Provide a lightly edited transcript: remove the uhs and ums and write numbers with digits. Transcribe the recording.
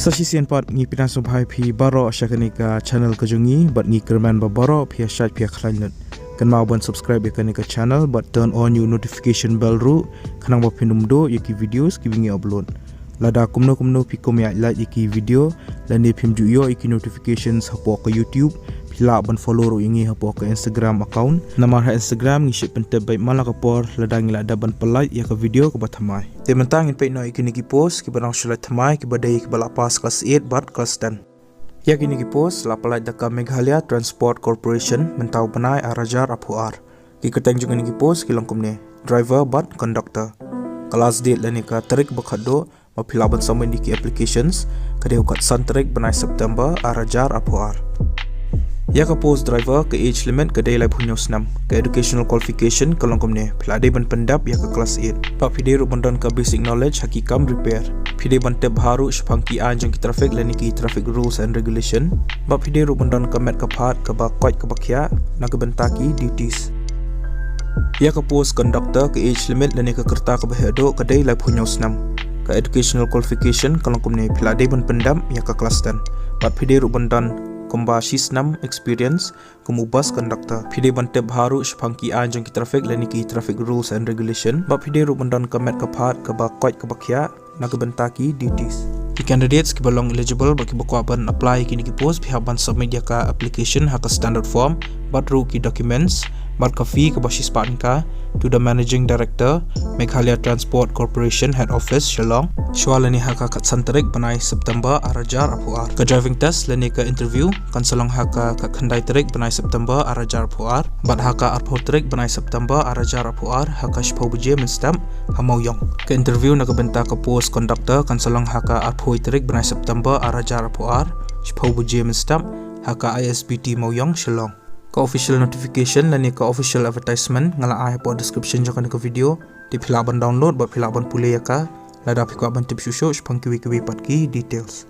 Sasisian part ngi pinas subhai phi baro ashakanika channel kajungi but ngi kerman ba baro phi ashaj phi khlainat kan mau ban subscribe kanika channel but turn on your notification bell ru khanang ba phinum do yaki videos kibingi upload lada kumno phi kom ya like yaki video lani phim ju yo yaki notifications hapo ka YouTube pila ban follow ro ingi hapo ka Instagram account namar ha Instagram ngi ship pente bai malaka por lada ngi lada ban pelai ya ka video ka bathamai te mentang in pe no ikini ki post ki banang shula thamai ki badai ki bala pass class 8 bat class 10 ya kini ki post la pelai da ka Meghalaya Transport Corporation mentau banai arajar apuar ki keteng jung ni ki post ki langkum ne driver bat conductor class date lani ka tarik bakhado mapila ban samai ki applications kade ukat san tarik banai September arajar apuar ya ka post driver ke age limit ke day lai punyo snam ke educational qualification ke longkom ne philade ban pendap ya ke class 8 pa phide ru bandan ka basic knowledge hakikam repair phide ban te baru shpangki anjang ki traffic lani ki traffic rules and regulation ba phide ru bandan ka met ka phat ka ba kwat ka bakhya na ka bentaki duties ya ka post conductor ke age limit lani ka kerta ka bahado ke day lai punyo snam ka educational qualification ke longkom ne philade ban pendap ya ka class 10 ba phide ru bandan Kumba Shisnam experience kumu bus conductor phide bante bharu shpangki anjang ki traffic lani ki traffic rules and regulation ba phide ru bandan ka met ka phat ka ba kwat ka bakhya na ka bentaki duties ki candidates ki belong eligible ba ki bakwa ban apply ki ni ki post bhi ban submit ya ka application ha ka standard form but ru ki documents marka fee ka bashi span ka to the managing director Meghalaya Transport Corporation head office Shillong shwalani haka khatsan tarik banai September arajar apuar ka driving test lani ka interview kansalang haka ka khandai tarik banai September arajar apuar bat haka arpho tarik banai September arajar apuar haka shpau buje menstam hamau yong ka interview na ka benta ka post conductor kansalang haka arpho tarik banai September arajar apuar shpau buje menstam haka ISBT mau yong Shillong ka official notification lani ka official advertisement ngala ai po description jakan ka video di philaban download ba philaban pule ya ka lada phikwa ban tip shusho shpang kiwi patki details